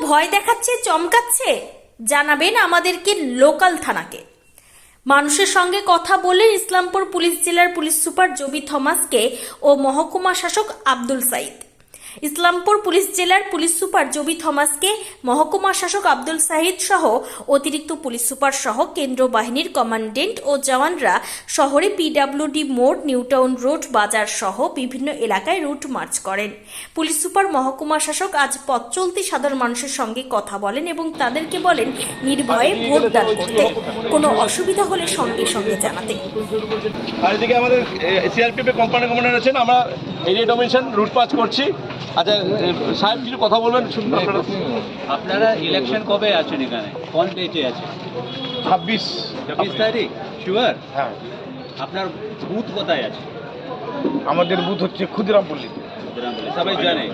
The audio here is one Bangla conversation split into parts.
ভয় দেখাচ্ছে, চমকাচ্ছে? জানাবেন আমাদেরকে লোকাল থানাকে। মানুষের সঙ্গে কথা বলে ইসলামপুর পুলিশ জেলার পুলিশ সুপার জবি থমাসকে ও মহকুমা শাসক আব্দুল সাইদ। ইসলামপুর পুলিশ জেলার পুলিশ সুপার জবি থমাসকে মহকুমা শাসক আব্দুল সাহিদ সহ অতিরিক্ত পুলিশ সুপার সহ কেন্দ্র বাহিনীর কমান্ডেন্ট ও জওয়ানরা শহরে পিডব্লিউডি মোড়, নিউটাউন রোড, বাজার সহ বিভিন্ন এলাকায় রুট মার্চ করেন। পুলিশ সুপার মহকুমা শাসক আজ পথ চলতি সাধারণ মানুষের সঙ্গে কথা বলেন এবং তাদেরকে বলেন নির্ভয়ে ভোটদান করতে, কোনো অসুবিধা হলে সঙ্গে সঙ্গে জানাতে। আর এদিকে আমাদের সিআরপিএফ এর কোম্পানি কমান্ডার আছেন, আমরা এরিয়া ডোমিনেশন রুট পাস করছি। আচ্ছা সাহেব কিছু কথা বলবেন, শুনুন। আপনারা ইলেকশন কবে আছেন এখানে, কোন ডেটে আছে? 26 তারিখ শিওর? হ্যাঁ। আপনার বুথ কোথায় আছে? আমাদের বুথ হচ্ছে ক্ষুদিরামপল্লীতে। সবাই জানে,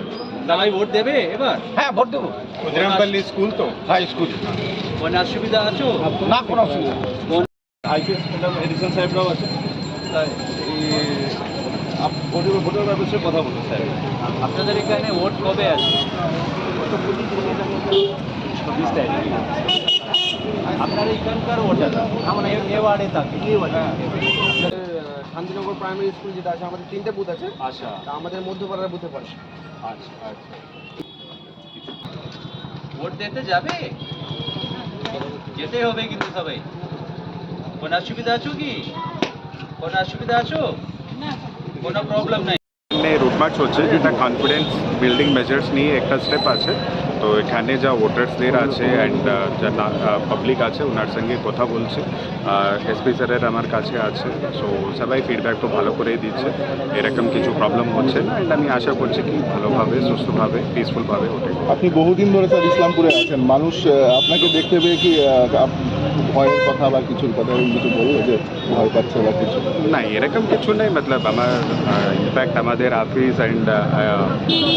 সবাই ভোট দেবে এবার? হ্যাঁ, ভোট দেবো। ক্ষুদিরামপল্লী স্কুল তো? হ্যাঁ, স্কুল। কোন অসুবিধা আছে? না, কোনো অসুবিধা। কোন আইপিএস এডিশন সাহেবরাও আছে, তাই ভোটের ব্যাপারে কথা বলুন স্যার। আপনাদের এখানে ভোট কবে আছে? 26 তারিখ। আপনারা এখানকার ভোটার? আমরা এ ওয়ার্ডে থাকি। শান্তিনগর প্রাইমারি স্কুল যেটা আছে, আমাদের 3টে বুথ আছে। আচ্ছা, তা আমাদের মধ্যপাড়ার বুথে পড়ে। আচ্ছা আচ্ছা। ভোট দিতে যাবে? যেতে হবে কিন্তু সবাই। কোন অসুবিধা আছো কি? কোন অসুবিধা আছো? কোনো প্রবলেম নাই। রুট মার্চ হচ্ছে, এটা কনফিডেন্স বিল্ডিং মেজার্স নিয়ে একটা স্টেপ আছে। তো এখানে যা ভোটার্সদের আছে অ্যান্ড যা পাবলিক আছে ওনার সঙ্গে কথা বলছে। এসপি স্যারের আমার কাছে আছে, সো সবাই ফিডব্যাক তো ভালো করেই দিচ্ছে, এরকম কিছু প্রবলেম হচ্ছে না। অ্যান্ড আমি আশা করছি কি ভালোভাবে, সুস্থভাবে, পিসফুলভাবে ওঠে। আপনি বহুদিন ধরে স্যার ইসলামপুরে আছেন, মানুষ আপনাকে দেখতে পেয়ে কি ভয়ের কথা বা কিছুর কথা এরকম কিছু বললো যে ভয় পাচ্ছে বা কিছু? না, এরকম কিছু নেই। মতলব আমার ইনফ্যাক্ট আমাদের অফিস অ্যান্ড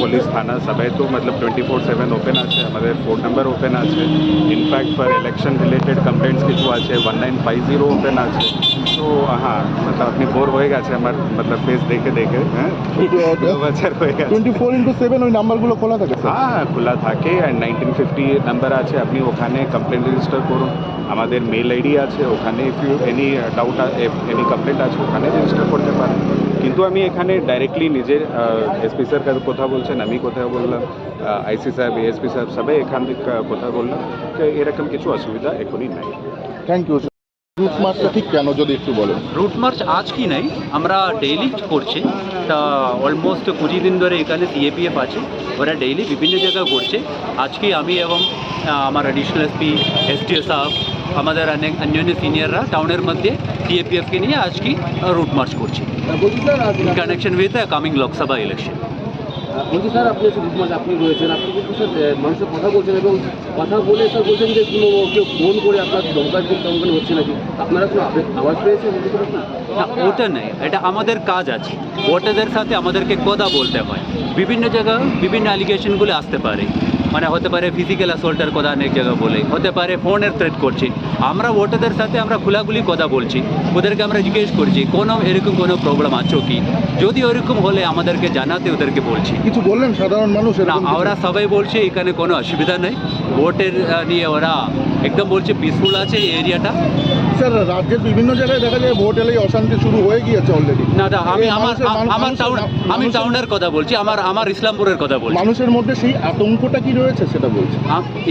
পুলিশ থানা সবাই তো মতলব 24/7 ওপেন আছে, আমাদের 4 নম্বর ওপেন আছে। In fact for election related complaints কিছু আছে 1950 ওপেন আছে। তো হ্যাঁ, মতলব আপনি বোর হয়ে গেছে আমার মতলব ফেস দেখে দেখে। হ্যাঁ, 2 বছর হয়ে গেছে। 24/7 ওই নাম্বারগুলো খোলা থাকে স্যার? হ্যাঁ, খোলা থাকে। অ্যান্ড 1950 নাম্বার আছে, আপনি ওখানে কমপ্লেন রেজিস্টার করুন। আমাদের মেল আইডি আছে, ওখানে if you any doubt, any complaint আছে ওখানে রেজিস্টার করতে পারেন। কিন্তু আমি এখানে ডাইরেক্টলি নিজের এসপি স্যার কথা বলছেন, আমি কথা বললাম, আইসি সাহেব, এএসপি সাহেব সবাই এখান থেকে কথা বললাম, তো এরকম কিছু অসুবিধা এখনই নাই। Thank you. রুট মার্চটা ঠিক কেন যদি একটু বলেন? রুট মার্চ আজ কি নাই, আমরা ডেইলি করছি। তা অলমোস্ট কুড়ি দিন ধরে এখানে সিএপিএফ আছে, ওরা ডেইলি বিভিন্ন জায়গায় করছে। আজকে আমি এবং আমার অ্যাডিশনাল এসপি, এসডিও সাহেব, আমাদের অন্যান্য সিনিয়ররা টাউনের মধ্যে সিএপিএফকে নিয়ে আজকে রুট মার্চ করছি বলছি sir, connection with coming Lok Sabha election. বলছি স্যার, আপনি রুট মার্চ আপনি রয়েছেন, আপনি কিন্তু স্যার মানুষের কথা বলছেন এবং কথা বলে স্যার বলছেন যে কোনো কেউ ফোন করে আপনার দমকানি হচ্ছে নাকি? আপনারা কোনো আওয়াজ পেয়েছেন? না, ওটা নেই, এটা আমাদের কাজ আছে। ভোটারদের সাথে আমাদেরকে কথা বলতে হয়। বিভিন্ন জায়গায় বিভিন্ন অ্যালিগেশনগুলো আসতে পারে, মানে হতে পারে ফিজিক্যাল অ্যাসল্টের কথা অনেক জায়গা বলে, হতে পারে ফোনের থ্রেট করছে। আমরা ভোটারদের সাথে আমরা খোলাখুলি কথা বলছি, ওদেরকে আমরা জিজ্ঞেস করছি কোনো এরকম কোনো প্রবলেম আছো কি, যদি ওরকম হলে আমাদেরকে জানাতে ওদেরকে বলছি। কিছু বললেন সাধারণ মানুষ? না, ওরা সবাই বলছে এখানে কোনো অসুবিধা নেই, ভোটের নিয়ে ওরা একদম বলছে পিসফুল আছে এই এরিয়াটা। স্যার, রাজ্যের বিভিন্ন জায়গায় দেখা যায় ভোট এলেই অশান্তি শুরু হয়ে গিয়েছে অলরেডি। না, আমি টাউনের কথা বলছি, আমার ইসলামপুরের কথা বলছি। মানুষের মধ্যে সেই আতঙ্কটা কি রয়েছে সেটা বলছি।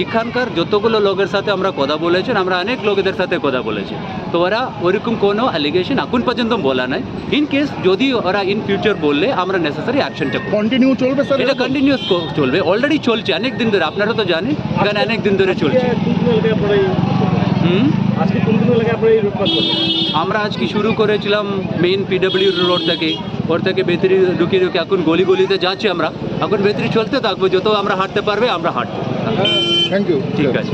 এখানকার যতগুলো লোকের সাথে আমরা কথা বলেছেন, আমরা অনেক লোকেদের সাথে কথা বলেছি, তো ওরা ওরকম কোনো অ্যালিগেশন এখন পর্যন্ত বলা নাই। ইন কেস যদি ওরা ইন ফিউচার বললে আমরা নেসেসারি অ্যাকশনটা কন্টিনিউ চলবে স্যার? এটা কন্টিনিউস চলবে, অলরেডি চলছে অনেক দিন ধরে, আপনারা তো জানেন এখানে অনেক দিন ধরে চলছে। আমরা আজকে শুরু করেছিলাম মেইন পিডব্লিউ রোড থেকে, ওর থেকে ভেতরে ঢুকে এখন গলিতে যাচ্ছি আমরা, এখন ভেতরে চলতে থাকবো, যত আমরা হাঁটতে পারবে আমরা হাঁটবো। Thank you. ঠিক আছে।